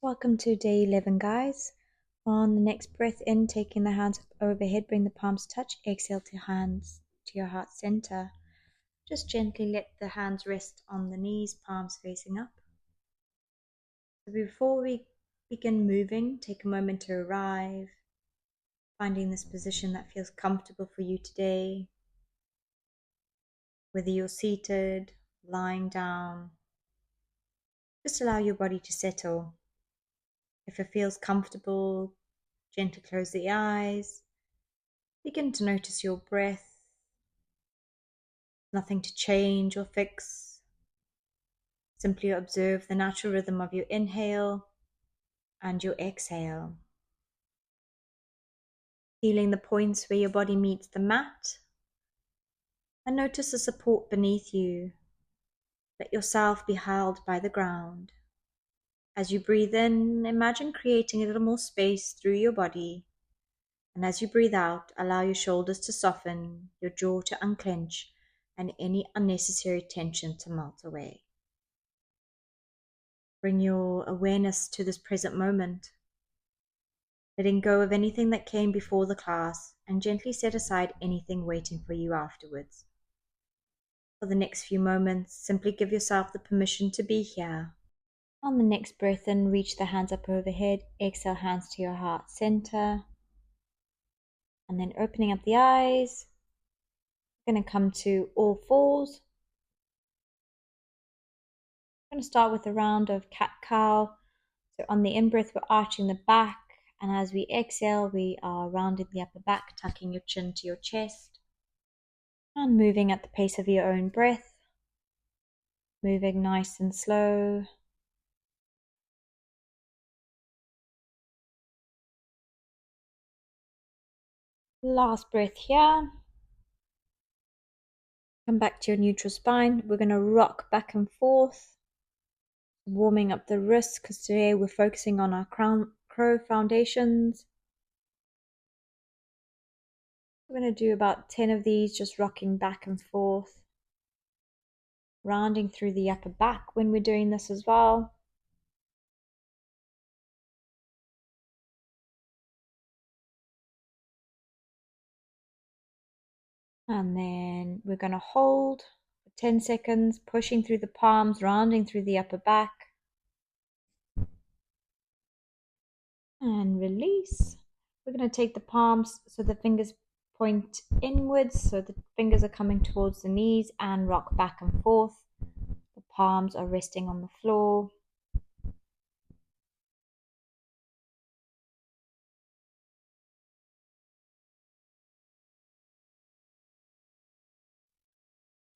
Welcome to day 11, guys. On the next breath in, taking the hands up overhead, bring the palms to touch. Exhale to hands to your heart center. Just gently let the hands rest on the knees, palms facing up. So before we begin moving, take a moment to arrive, finding this position that feels comfortable for you today. Whether you're seated, lying down, just allow your body to settle. If it feels comfortable, gently close the eyes. Begin to notice your breath. Nothing to change or fix. Simply observe the natural rhythm of your inhale and your exhale. Feeling the points where your body meets the mat. And notice the support beneath you. Let yourself be held by the ground. As you breathe in, imagine creating a little more space through your body. And as you breathe out, allow your shoulders to soften, your jaw to unclench, and any unnecessary tension to melt away. Bring your awareness to this present moment, letting go of anything that came before the class, and gently set aside anything waiting for you afterwards. For the next few moments, simply give yourself the permission to be here. On the next breath in, reach the hands up overhead, exhale, hands to your heart center, and then opening up the eyes. We're going to come to all fours. We're going to start with a round of cat-cow. So on the in-breath, we're arching the back, and as we exhale, we are rounding the upper back, tucking your chin to your chest, and moving at the pace of your own breath, moving nice and slow. Last breath here. Come back to your neutral spine. We're going to rock back and forth, warming up the wrists, because today we're focusing on our crow foundations. We're going to do about 10 of these, just rocking back and forth, rounding through the upper back when we're doing this as well. And then we're going to hold for 10 seconds, pushing through the palms, rounding through the upper back. And release. We're going to take the palms so the fingers point inwards, so the fingers are coming towards the knees, and rock back and forth. The palms are resting on the floor.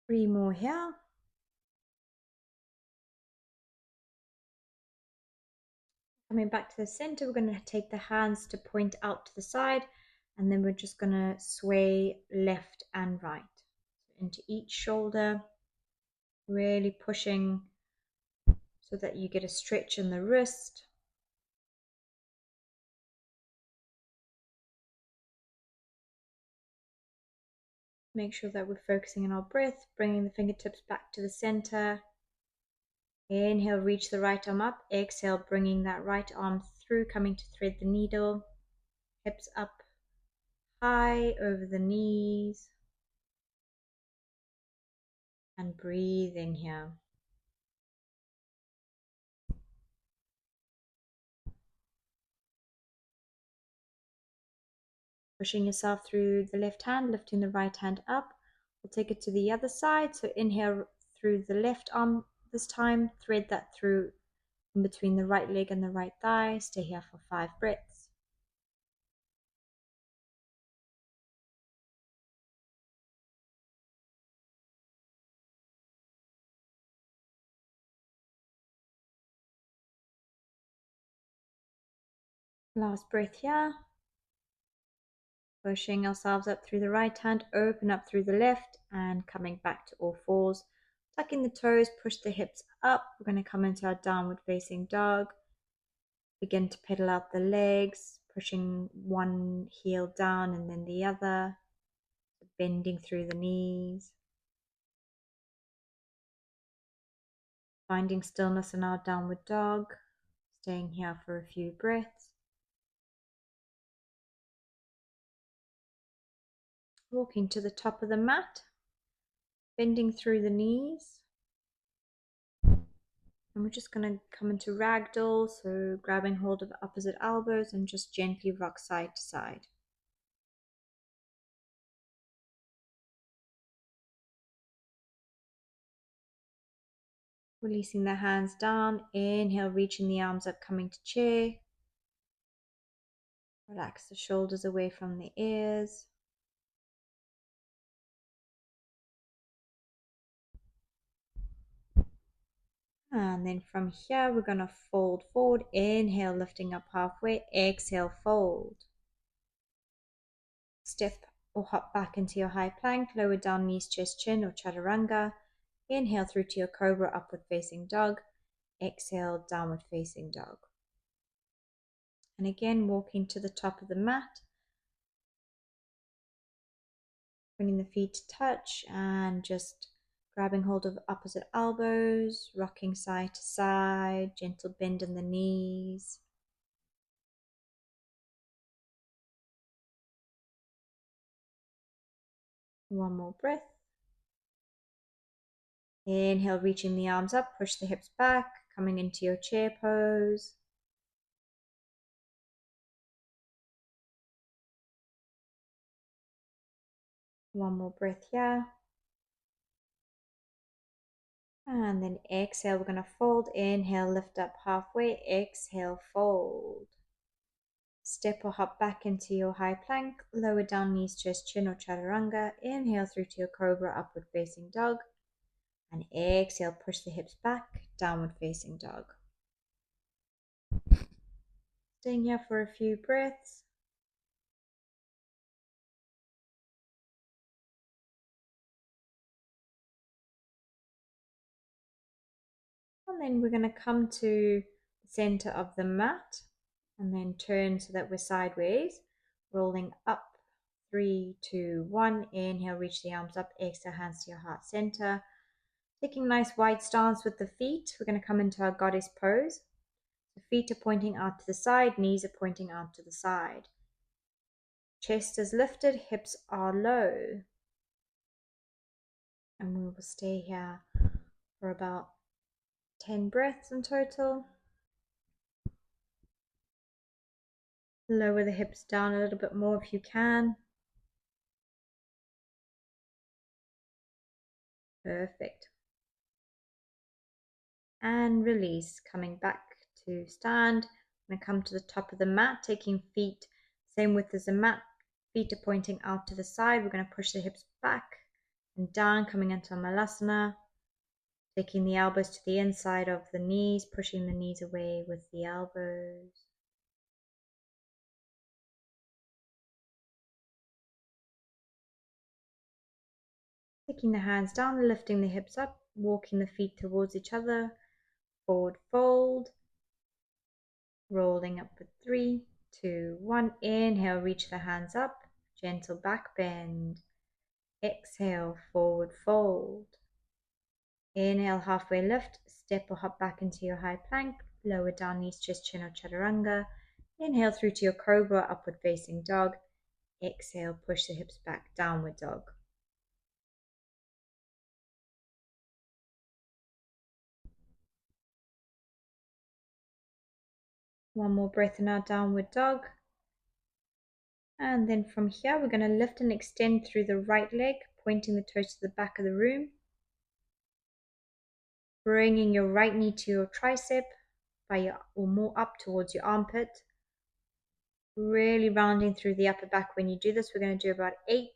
Three more here. Coming back to the center, we're going to take the hands to point out to the side, and then we're just going to sway left and right. So into each shoulder, really pushing so that you get a stretch in the wrist. Make sure that we're focusing on our breath, bringing the fingertips back to the center. Inhale, reach the right arm up. Exhale, bringing that right arm through, coming to thread the needle. Hips up high over the knees. And breathing here. Pushing yourself through the left hand, lifting the right hand up. We'll take it to the other side. So inhale through the left arm this time. Thread that through in between the right leg and the right thigh. Stay here for 5 breaths. Last breath here. Pushing ourselves up through the right hand, open up through the left, and coming back to all fours. Tucking the toes, push the hips up. We're going to come into our downward facing dog. Begin to pedal out the legs, pushing one heel down and then the other, bending through the knees. Finding stillness in our downward dog, Staying here for a few breaths. Walking to the top of the mat, bending through the knees. And we're just going to come into ragdoll, so grabbing hold of the opposite elbows and just gently rock side to side. Releasing the hands down, inhale, reaching the arms up, coming to chair. Relax the shoulders away from the ears. And then from here, we're going to fold forward. Inhale, lifting up halfway. Exhale, fold. Step or hop back into your high plank. Lower down, knees, chest, chin, or chaturanga. Inhale through to your cobra, upward facing dog. Exhale, downward facing dog. And again, walking to the top of the mat. Bringing the feet to touch and just grabbing hold of opposite elbows, rocking side to side, gentle bend in the knees. One more breath. Inhale, reaching the arms up, push the hips back, coming into your chair pose. One more breath here. And then exhale, we're going to fold. Inhale, lift up halfway. Exhale, fold. Step or hop back into your high plank. Lower down, knees, chest, chin, or chaturanga. Inhale through to your cobra, upward facing dog. And exhale, push the hips back, downward facing dog. Staying here for a few breaths. And then we're going to come to the center of the mat and then turn so that we're sideways, rolling up. 3, 2, 1. Inhale, reach the arms up. Exhale, hands to your heart center. Taking a nice wide stance with the feet. We're going to come into our goddess pose. The feet are pointing out to the side, knees are pointing out to the side. Chest is lifted, hips are low. And we will stay here for about 10 breaths in total. Lower the hips down a little bit more if you can. Perfect. And release, coming back to stand. I'm going to come to the top of the mat, taking feet same width as the mat. Feet are pointing out to the side. We're going to push the hips back and down, coming into Malasana. Taking the elbows to the inside of the knees, pushing the knees away with the elbows. Taking the hands down, lifting the hips up, walking the feet towards each other. Forward fold. Rolling up with 3, 2, 1. Inhale, reach the hands up. Gentle back bend. Exhale, forward fold. Inhale, halfway lift. Step or hop back into your high plank. Lower down, knees, chest, chin, or chaturanga. Inhale through to your cobra, upward facing dog. Exhale, push the hips back, downward dog. One more breath in our downward dog. And then from here, we're going to lift and extend through the right leg, pointing the toes to the back of the room. Bringing your right knee to your tricep or more up towards your armpit. Really rounding through the upper back when you do this. We're going to do about 8.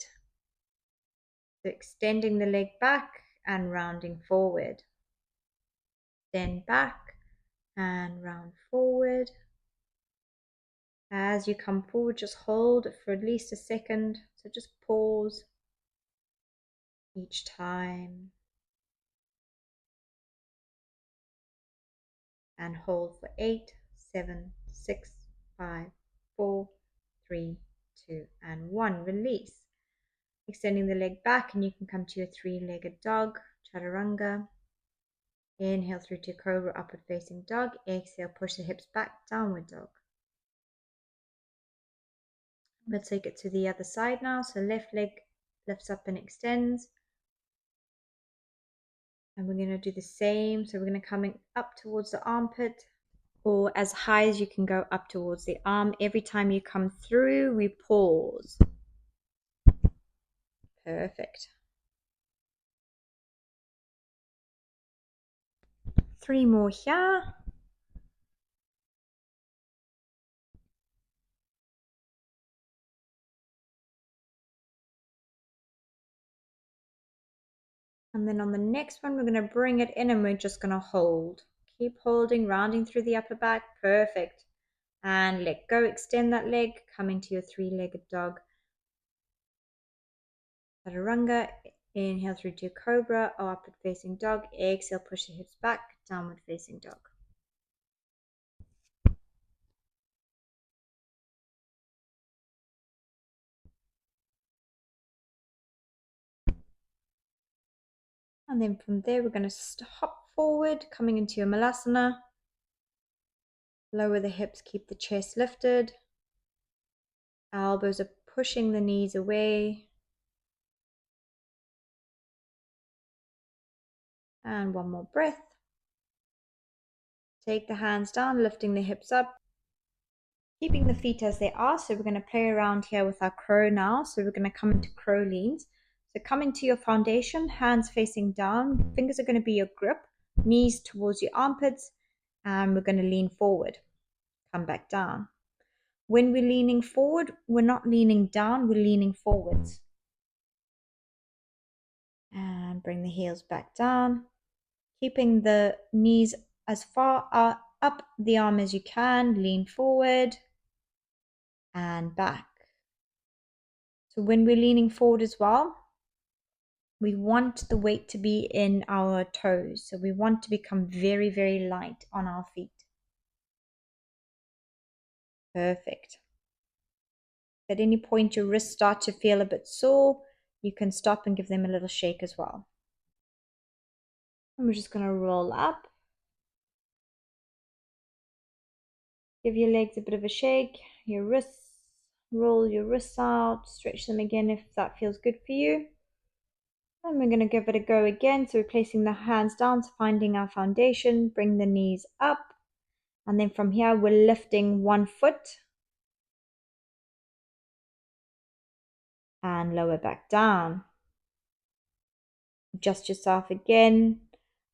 So extending the leg back and rounding forward. Then back and round forward. As you come forward, just hold it for at least a second. So just pause each time. And hold for 8, 7, 6, 5, 4, 3, 2, and 1. Release. Extending the leg back, and you can come to your 3-legged dog, chaturanga. Inhale through to cobra, upward facing dog. Exhale, push the hips back, downward dog. Let's take it to the other side now. So left leg lifts up and extends. And we're going to do the same. So we're going to come up towards the armpit, or as high as you can go up towards the arm. Every time you come through, we pause. Perfect. 3 more here. And then on the next one, we're going to bring it in and we're just going to hold. Keep holding, rounding through the upper back. Perfect. And let go. Extend that leg. Come into your 3-legged dog. Chaturanga. Inhale through to cobra or upward facing dog. Exhale, push the hips back. Downward facing dog. And then from there, we're going to hop forward, coming into your Malasana. Lower the hips, keep the chest lifted. Elbows are pushing the knees away. And one more breath. Take the hands down, lifting the hips up. Keeping the feet as they are. So we're going to play around here with our crow now. So we're going to come into crow leans. So come into your foundation, hands facing down. Fingers are going to be your grip. Knees towards your armpits. And we're going to lean forward. Come back down. When we're leaning forward, we're not leaning down, we're leaning forwards. And bring the heels back down. Keeping the knees as far up the arm as you can. Lean forward and back. So when we're leaning forward as well, we want the weight to be in our toes. So we want to become very, very light on our feet. Perfect. At any point your wrists start to feel a bit sore, you can stop and give them a little shake as well. And we're just going to roll up. Give your legs a bit of a shake, your wrists, roll your wrists out, stretch them again if that feels good for you. And we're going to give it a go again. So we're placing the hands down, so finding our foundation, bring the knees up. And then from here, we're lifting one foot and lower back down. Adjust yourself again.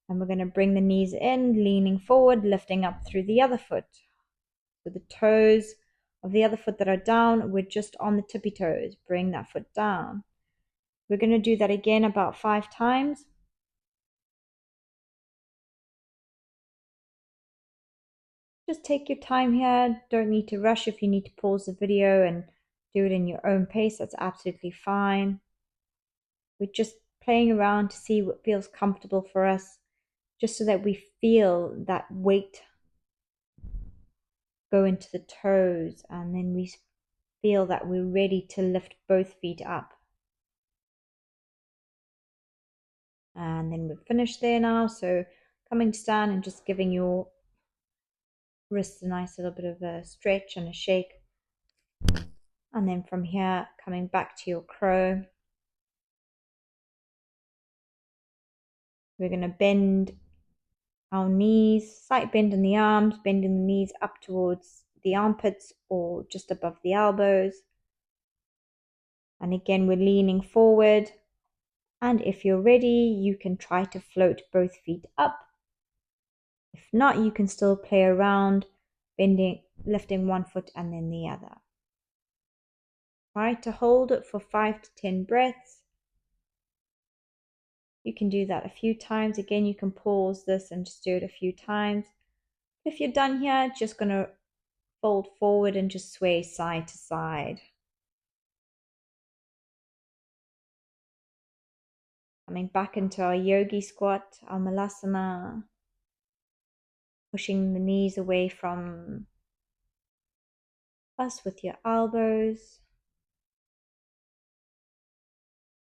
And we're going to bring the knees in, leaning forward, lifting up through the other foot. So the toes of the other foot that are down, we're just on the tippy toes. Bring that foot down. We're going to do that again about 5 times. Just take your time here. Don't need to rush. If you need to pause the video and do it in your own pace, that's absolutely fine. We're just playing around to see what feels comfortable for us, just so that we feel that weight go into the toes, and then we feel that we're ready to lift both feet up. And then we're finished there now. So coming to stand and just giving your wrists a nice little bit of a stretch and a shake. And then from here, coming back to your crow. We're going to bend our knees, slight bend in the arms, bending the knees up towards the armpits or just above the elbows. And again, we're leaning forward. And if you're ready, you can try to float both feet up. If not, you can still play around, bending, lifting one foot and then the other. Try to hold it for 5 to 10 breaths. You can do that a few times. Again, you can pause this and just do it a few times. If you're done here, just going to fold forward and just sway side to side. Coming back into our yogi squat, our malasana. Pushing the knees away from us with your elbows.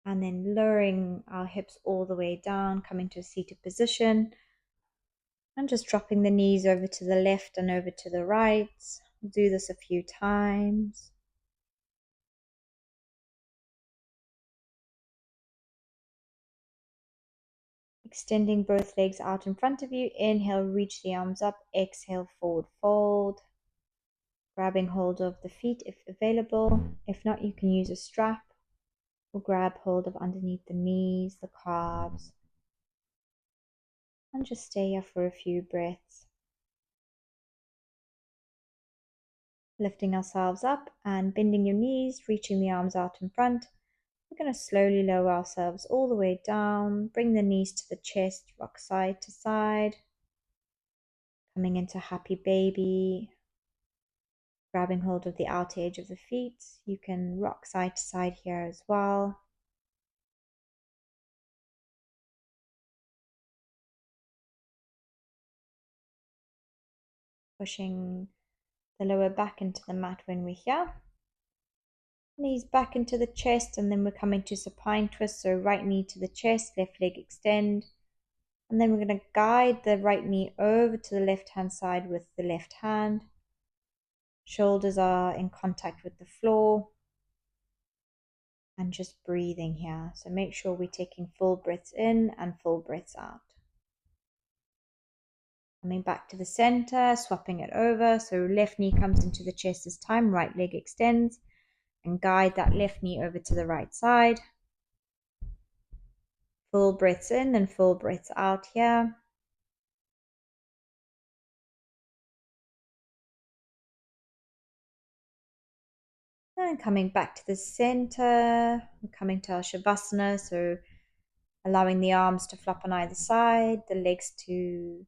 And then lowering our hips all the way down, coming to a seated position. And just dropping the knees over to the left and over to the right. We'll do this a few times. Extending both legs out in front of you. Inhale, reach the arms up. Exhale, forward fold. Grabbing hold of the feet if available. If not, you can use a strap or grab hold of underneath the knees, the calves. And just stay here for a few breaths. Lifting ourselves up and bending your knees, reaching the arms out in front. We're going to slowly lower ourselves all the way down. Bring the knees to the chest, rock side to side. Coming into happy baby. Grabbing hold of the outer edge of the feet. You can rock side to side here as well. Pushing the lower back into the mat when we're here. Knees back into the chest, and then we're coming to supine twist. So right knee to the chest, left leg extend. And then we're going to guide the right knee over to the left hand side with the left hand. Shoulders are in contact with the floor. And just breathing here. So make sure we're taking full breaths in and full breaths out. Coming back to the center, swapping it over. So left knee comes into the chest this time, right leg extends. And guide that left knee over to the right side. Full breaths in and full breaths out here. And coming back to the center, we're coming to our Shavasana, so allowing the arms to flop on either side, the legs to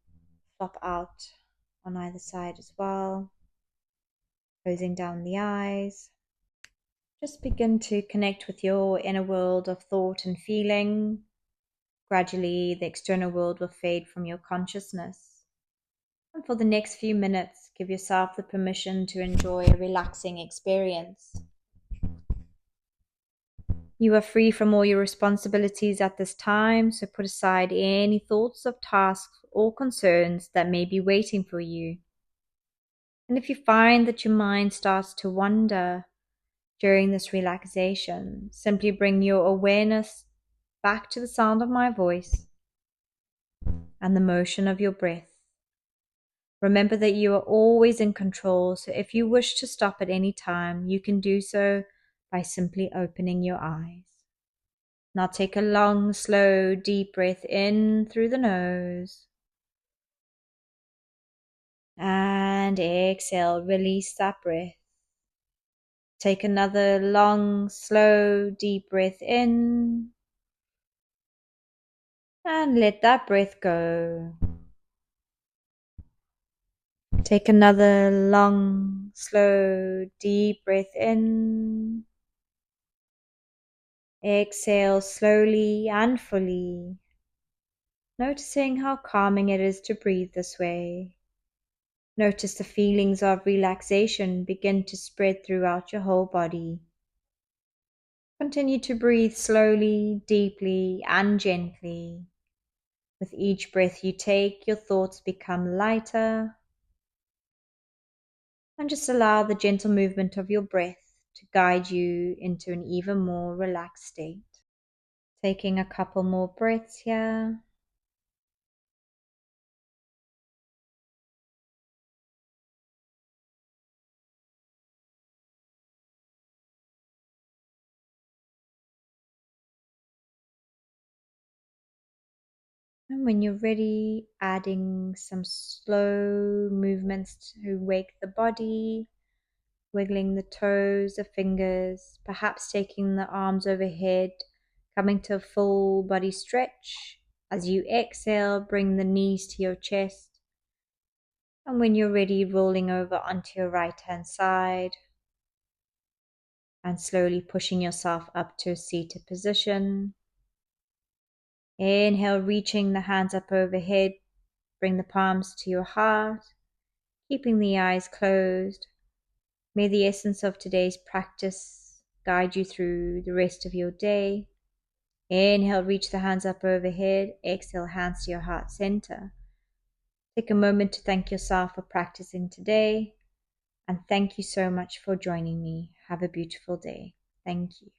flop out on either side as well. Closing down the eyes. Just begin to connect with your inner world of thought and feeling. Gradually, the external world will fade from your consciousness. And for the next few minutes, give yourself the permission to enjoy a relaxing experience. You are free from all your responsibilities at this time, so put aside any thoughts of tasks or concerns that may be waiting for you. And if you find that your mind starts to wander during this relaxation, simply bring your awareness back to the sound of my voice and the motion of your breath. Remember that you are always in control, so if you wish to stop at any time, you can do so by simply opening your eyes. Now take a long, slow, deep breath in through the nose. And exhale, release that breath. Take another long, slow, deep breath in. And let that breath go. Take another long, slow, deep breath in. Exhale slowly and fully, noticing how calming it is to breathe this way. Notice the feelings of relaxation begin to spread throughout your whole body. Continue to breathe slowly, deeply, and gently. With each breath you take, your thoughts become lighter. And just allow the gentle movement of your breath to guide you into an even more relaxed state. Taking a couple more breaths here. And when you're ready, adding some slow movements to wake the body, wiggling the toes, the fingers, perhaps taking the arms overhead, coming to a full body stretch. As you exhale, bring the knees to your chest. And when you're ready, rolling over onto your right hand side and slowly pushing yourself up to a seated position. Inhale, reaching the hands up overhead. Bring the palms to your heart, keeping the eyes closed. May the essence of today's practice guide you through the rest of your day. Inhale, reach the hands up overhead. Exhale, hands to your heart center. Take a moment to thank yourself for practicing today. And thank you so much for joining me. Have a beautiful day. Thank you.